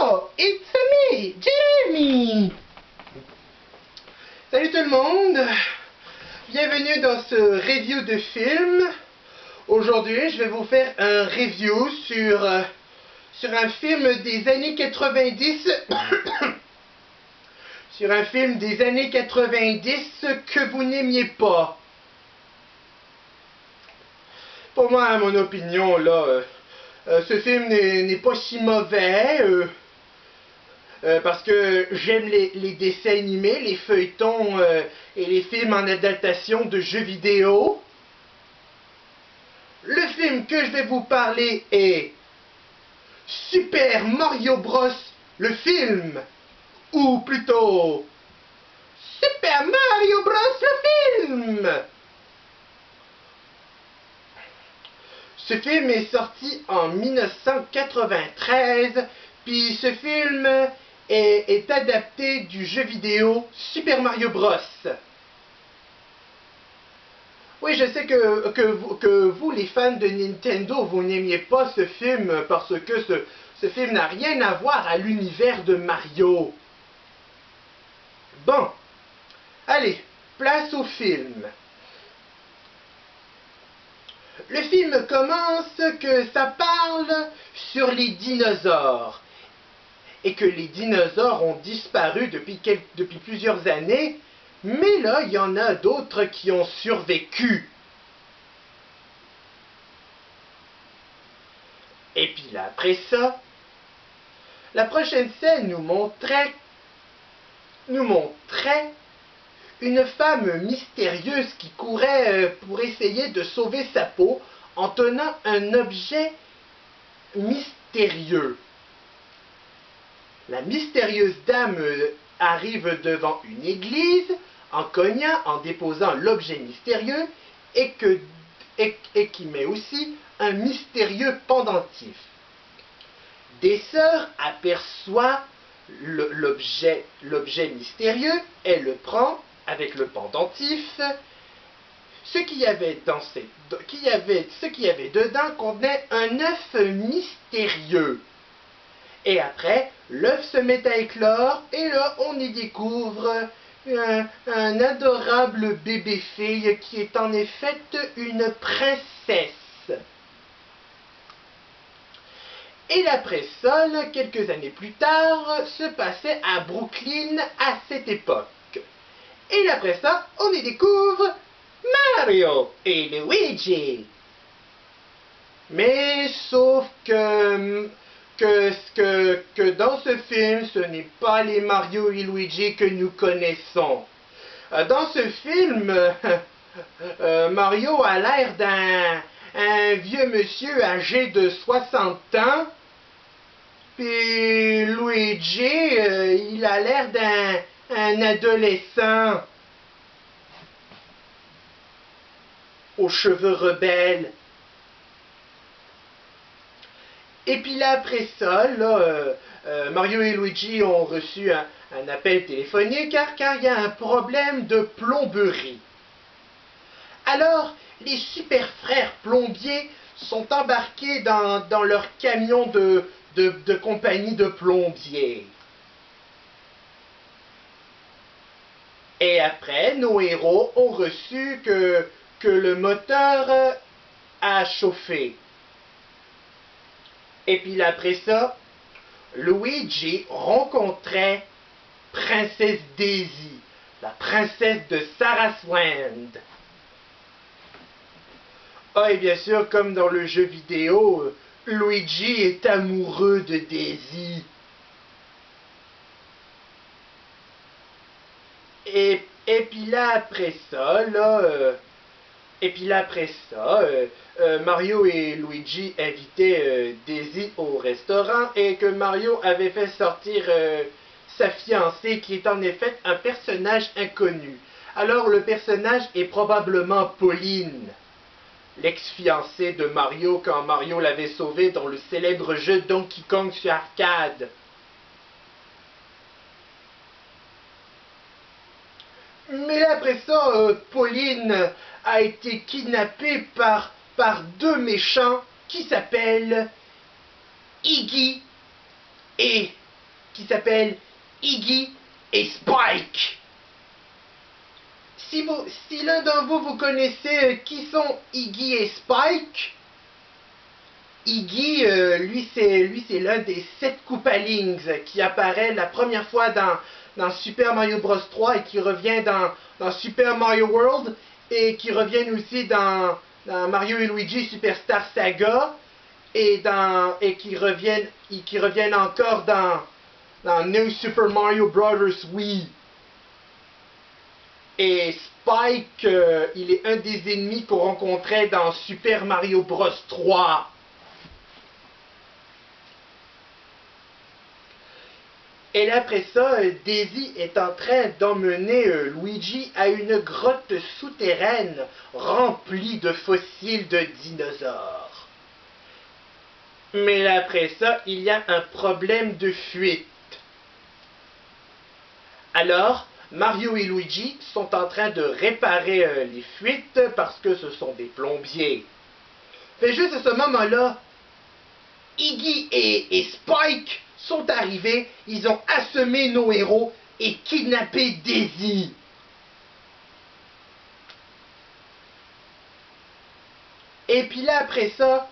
Hello, it's me, Jeremy. Salut tout le monde. Bienvenue dans ce review de film. Aujourd'hui, je vais vous faire un review sur un film des années 90. Sur un film des années 90 que vous n'aimiez pas. Pour moi, à mon opinion, là, ce film n'est pas si mauvais. Parce que j'aime les dessins animés, les feuilletons et les films en adaptation de jeux vidéo. Le film que je vais vous parler est Super Mario Bros. Le film. Ou plutôt Super Mario Bros. Le film. Ce film est sorti en 1993, puis ce film est adapté du jeu vidéo Super Mario Bros. Oui, je sais que vous, les fans de Nintendo, vous n'aimiez pas ce film parce que ce film n'a rien à voir à l'univers de Mario. Bon, allez, place au film. Le film commence que ça parle sur les dinosaures. Et que les dinosaures ont disparu depuis plusieurs années, mais là, il y en a d'autres qui ont survécu. Et puis là, après ça, la prochaine scène nous montrait une femme mystérieuse qui courait pour essayer de sauver sa peau en tenant un objet mystérieux. La mystérieuse dame arrive devant une église en cognant, en déposant l'objet mystérieux et qui met aussi un mystérieux pendentif. Des sœurs aperçoit l'objet mystérieux, elle le prend avec le pendentif. Ce qu'il y avait dedans contenait un œuf mystérieux. Et après, l'œuf se met à éclore, et là, on y découvre un adorable bébé-fille qui est en effet une princesse. Et après ça, quelques années plus tard, se passait à Brooklyn à cette époque. Et après ça, on y découvre Mario et Luigi. Mais sauf que dans ce film, ce n'est pas les Mario et Luigi que nous connaissons. Dans ce film, Mario a l'air d'un vieux monsieur âgé de 60 ans, puis Luigi, il a l'air d'un adolescent aux cheveux rebelles. Et puis là, après ça, là, Mario et Luigi ont reçu un appel téléphonique car il y a un problème de plomberie. Alors, les super frères plombiers sont embarqués dans leur camion de compagnie de plombiers. Et après, nos héros ont reçu que le moteur a chauffé. Et puis après ça, Luigi rencontrait Princesse Daisy, la princesse de Saraswand. Ah, et bien sûr, comme dans le jeu vidéo, Luigi est amoureux de Daisy. Et puis là, après ça, Mario et Luigi invitaient Daisy au restaurant et que Mario avait fait sortir sa fiancée qui est en effet un personnage inconnu. Alors le personnage est probablement Pauline, l'ex-fiancée de Mario quand Mario l'avait sauvée dans le célèbre jeu Donkey Kong sur arcade. Mais après ça, Pauline a été kidnappée par deux méchants qui s'appellent Iggy et qui s'appelle Iggy et Spike. Si l'un d'entre vous connaissez qui sont Iggy et Spike, Iggy, lui c'est l'un des 7 Koopalings qui apparaît la première fois dans Super Mario Bros 3 et qui revient dans Super Mario World et qui revient aussi dans Mario et Luigi Superstar Saga et qui reviennent encore dans New Super Mario Bros. Wii. Et Spike, il est un des ennemis qu'on rencontrait dans Super Mario Bros 3. Et là, après ça, Daisy est en train d'emmener Luigi à une grotte souterraine remplie de fossiles de dinosaures. Mais là, après ça, il y a un problème de fuite. Alors, Mario et Luigi sont en train de réparer les fuites parce que ce sont des plombiers. Mais juste à ce moment-là, Iggy et Spike sont arrivés, ils ont assommé nos héros et kidnappé Daisy. Et puis là, après ça,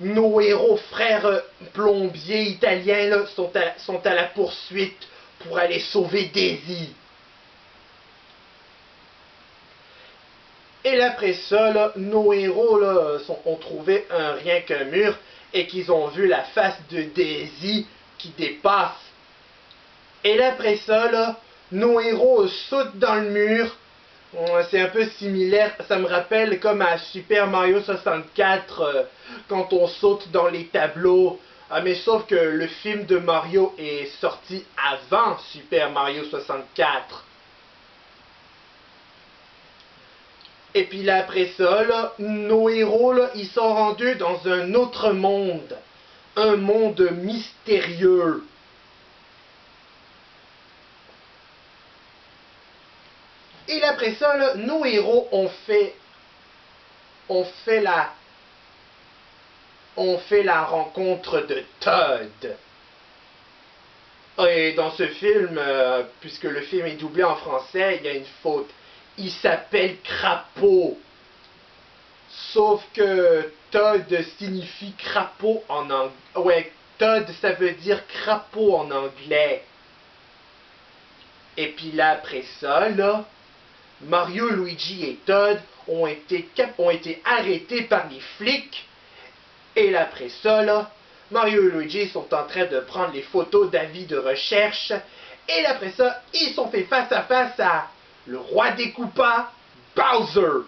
nos héros frères plombiers italiens là, sont à la poursuite pour aller sauver Daisy. Et là, après ça, là, nos héros là, ont trouvé rien qu'un mur et qu'ils ont vu la face de Daisy qui dépasse. Et là, après ça, là, nos héros sautent dans le mur. C'est un peu similaire, ça me rappelle comme à Super Mario 64 quand on saute dans les tableaux. Mais sauf que le film de Mario est sorti avant Super Mario 64. Et puis là, après ça, là, nos héros, là, ils sont rendus dans un autre monde. Un monde mystérieux. Et là, après ça, là, nos héros ont fait la rencontre de Todd. Et dans ce film, puisque le film est doublé en français, il y a une faute. Il s'appelle Crapaud. Sauf que Todd signifie crapaud en anglais. Ouais, Todd, ça veut dire crapaud en anglais. Et puis là, après ça, là, Mario, Luigi et Todd ont été arrêtés par les flics. Et là, après ça, là, Mario et Luigi sont en train de prendre les photos d'avis de recherche. Et là, après ça, ils sont fait face à face à le roi des Koopas, Bowser.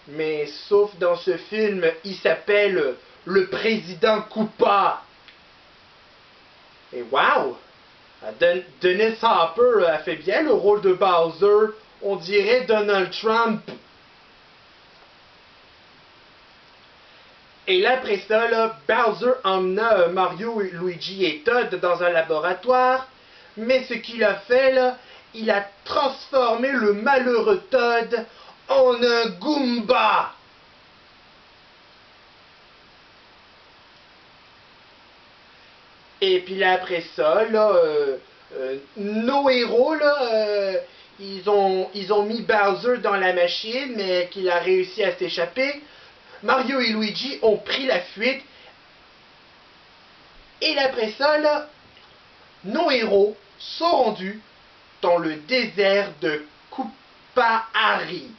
Mais sauf dans ce film, il s'appelle le président Koopa. Et wow! Dennis Hopper a fait bien le rôle de Bowser. On dirait Donald Trump. Et là, après ça, là, Bowser emmena Mario, Luigi et Todd dans un laboratoire. Mais ce qu'il a fait, là, il a transformé le malheureux Todd en un Goomba. Et puis là, après ça, là, nos héros, là, ils ont mis Bowser dans la machine, mais qu'il a réussi à s'échapper. Mario et Luigi ont pris la fuite. Et après ça, là, nos héros sont rendus dans le désert de Koopahari.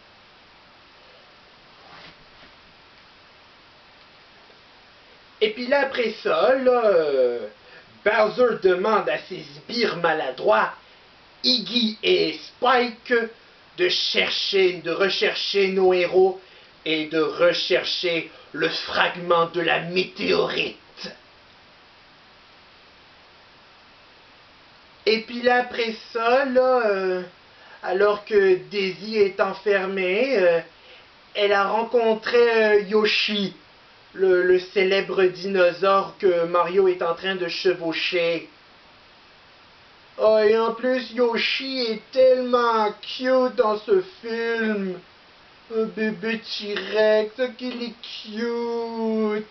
Et puis là, après ça, là, Bowser demande à ses sbires maladroits, Iggy et Spike, de rechercher nos héros et de rechercher le fragment de la météorite. Et puis là, après ça, là, alors que Daisy est enfermée, elle a rencontré Yoshi, le célèbre dinosaure que Mario est en train de chevaucher. Oh, et en plus, Yoshi est tellement cute dans ce film. Un bébé T-Rex, qu'il est cute.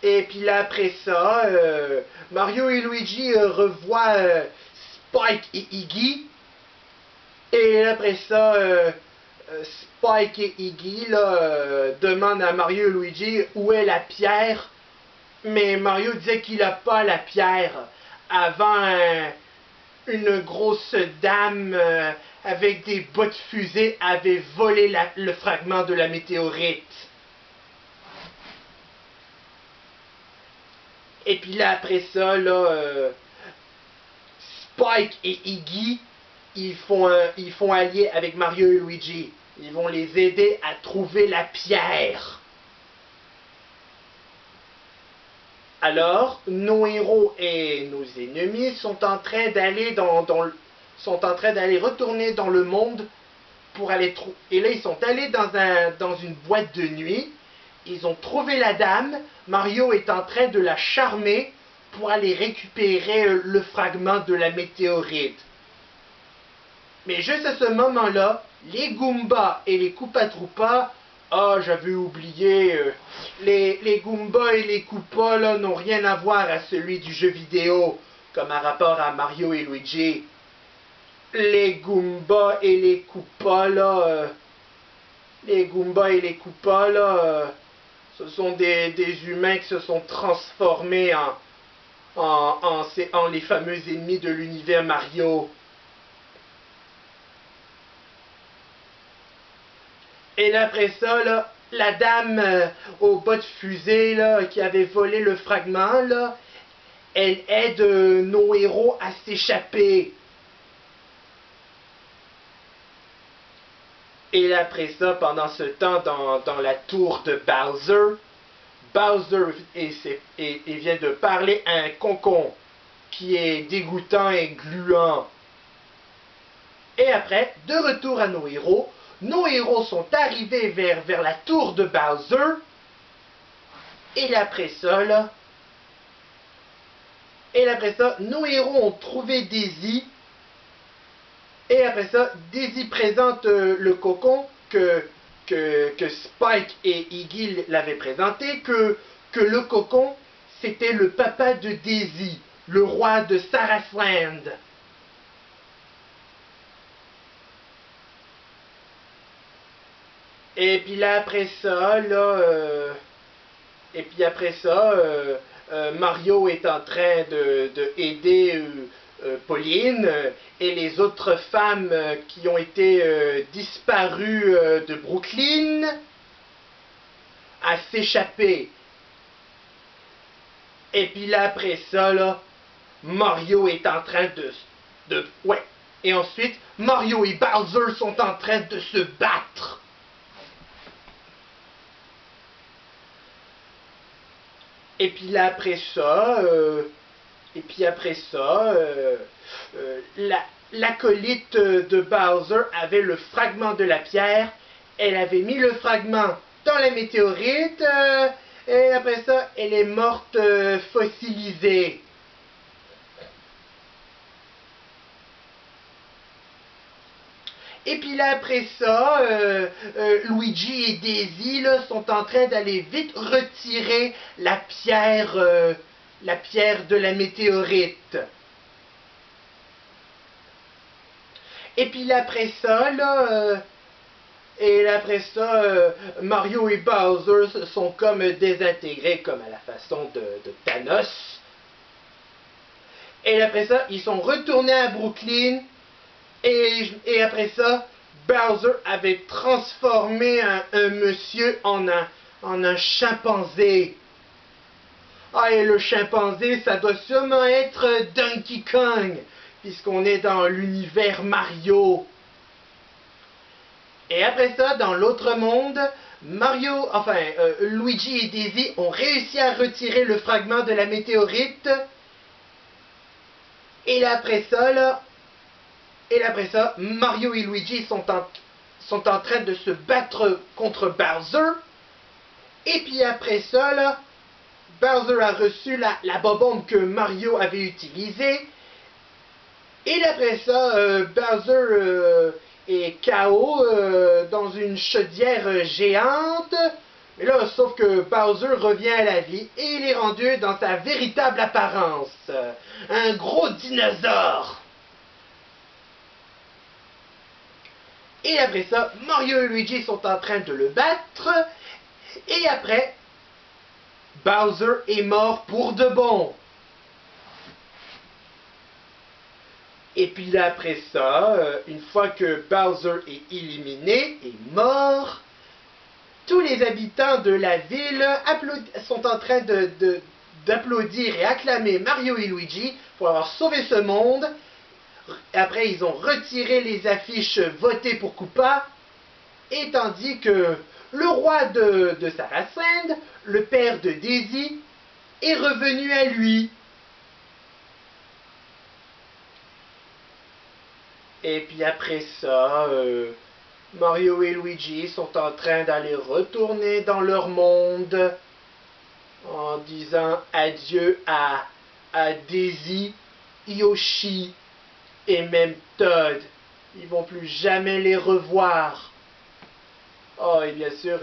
Et puis là, après ça, Mario et Luigi revoient Spike et Iggy. Et après ça, Spike et Iggy là, demandent à Mario et Luigi où est la pierre. Mais Mario disait qu'il n'a pas la pierre. Avant, une grosse dame avec des bottes fusées avait volé le fragment de la météorite. Et puis là, après ça, là, Spike et Iggy, ils font allier avec Mario et Luigi. Ils vont les aider à trouver la pierre. Alors, nos héros et nos ennemis sont en train d'aller retourner dans le monde pour aller trouver. Et là, ils sont allés dans une boîte de nuit. Ils ont trouvé la dame. Mario est en train de la charmer pour aller récupérer le fragment de la météorite. Mais juste à ce moment-là, les Goombas et les Koopa Troopas, ah, j'avais oublié, les Goombas et les Koopas là n'ont rien à voir à celui du jeu vidéo, comme un rapport à Mario et Luigi. Les Goombas et les Koopas là, ce sont des humains qui se sont transformés en les fameux ennemis de l'univers Mario. Et là, après ça, là, la dame aux bottes fusées là, qui avait volé le fragment, là, elle aide nos héros à s'échapper. Et là, après ça, pendant ce temps, dans la tour de Bowser, vient de parler à un concon qui est dégoûtant et gluant. Et après, de retour à nos héros sont arrivés vers la tour de Bowser. Et après ça, nos héros ont trouvé Daisy. Et après ça, Daisy présente le cocon que Spike et Iggy l'avaient présenté, que le cocon, c'était le papa de Daisy, le roi de Sarasland. Et puis là, après ça, Mario est en train de aider Pauline et les autres femmes qui ont été disparues de Brooklyn à s'échapper. Et puis là, après ça, là, Mario est en train ouais. Et ensuite, Mario et Bowser sont en train de se battre. Et puis là, après ça, l'acolyte de Bowser avait le fragment de la pierre. Elle avait mis le fragment dans la météorite. Et après ça, elle est morte fossilisée. Et puis là, après ça, Luigi et Daisy là, sont en train d'aller vite retirer la pierre de la météorite. Et puis là, après ça, Mario et Bowser sont comme désintégrés, comme à la façon de Thanos. Et après ça, ils sont retournés à Brooklyn. Et après ça, Bowser avait transformé un monsieur en un chimpanzé. Ah, et le chimpanzé, ça doit sûrement être Donkey Kong, puisqu'on est dans l'univers Mario. Et après ça, dans l'autre monde, Luigi et Daisy ont réussi à retirer le fragment de la météorite. Et là, après ça, Mario et Luigi sont en train de se battre contre Bowser. Et puis après ça, là, Bowser a reçu la bobombe que Mario avait utilisée. Et après ça, Bowser est KO dans une chaudière géante. Mais là, sauf que Bowser revient à la vie et il est rendu dans sa véritable apparence. Un gros dinosaure. Et après ça, Mario et Luigi sont en train de le battre. Et après, Bowser est mort pour de bon. Et puis là, après ça, une fois que Bowser est éliminé, est mort, tous les habitants de la ville sont en train d'applaudir et acclamer Mario et Luigi pour avoir sauvé ce monde. Après, ils ont retiré les affiches votées pour Koopa, et tandis que le roi de Sarasand, le père de Daisy, est revenu à lui. Et puis après ça, Mario et Luigi sont en train d'aller retourner dans leur monde en disant adieu à Daisy, Yoshi et même Todd. Ils vont plus jamais les revoir. Oh, et bien sûr,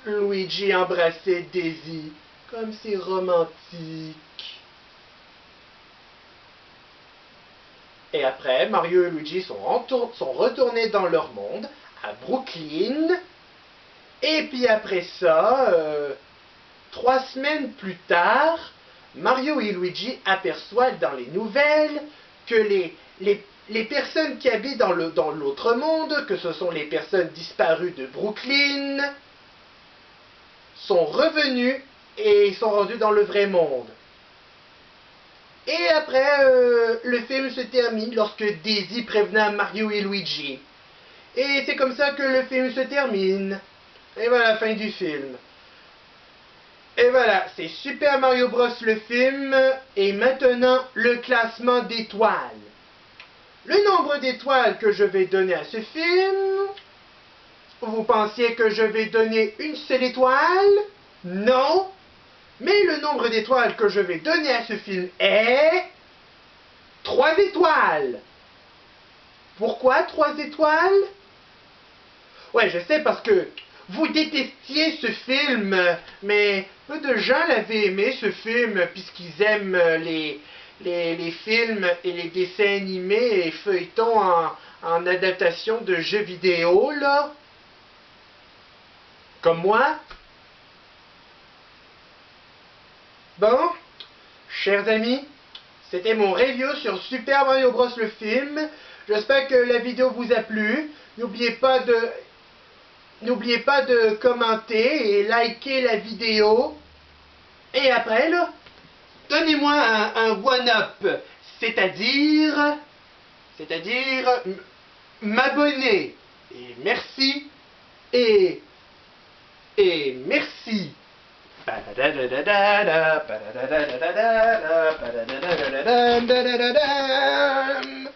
Luigi embrassait Daisy, comme c'est romantique. Et après, Mario et Luigi sont retournés dans leur monde, à Brooklyn. Et puis après ça, 3 semaines plus tard, Mario et Luigi aperçoivent dans les nouvelles que les personnes qui habitent dans l'autre monde, que ce sont les personnes disparues de Brooklyn, sont revenues et sont rendues dans le vrai monde. Et après, le film se termine lorsque Daisy prévient Mario et Luigi. Et c'est comme ça que le film se termine. Et voilà la fin du film. Et voilà, c'est Super Mario Bros. Le film. Et maintenant, le classement d'étoiles. Le nombre d'étoiles que je vais donner à ce film. Vous pensiez que je vais donner une seule étoile? Non. Mais le nombre d'étoiles que je vais donner à ce film est 3 étoiles. Pourquoi 3 étoiles? Ouais, je sais, parce que vous détestiez ce film, mais peu de gens l'avaient aimé, ce film, puisqu'ils aiment les films et les dessins animés et feuilletons en adaptation de jeux vidéo, là. Comme moi. Bon, chers amis, c'était mon review sur Super Mario Bros. Le film. J'espère que la vidéo vous a plu. N'oubliez pas de commenter et liker la vidéo. Et après, là, donnez-moi un one-up, c'est-à-dire m'abonner. Et merci. Et merci. Ba-da-da-da-da-da, ba-da-da-da-da-da, ba-da-da-da-da-da, ba-da-da-da-da-da.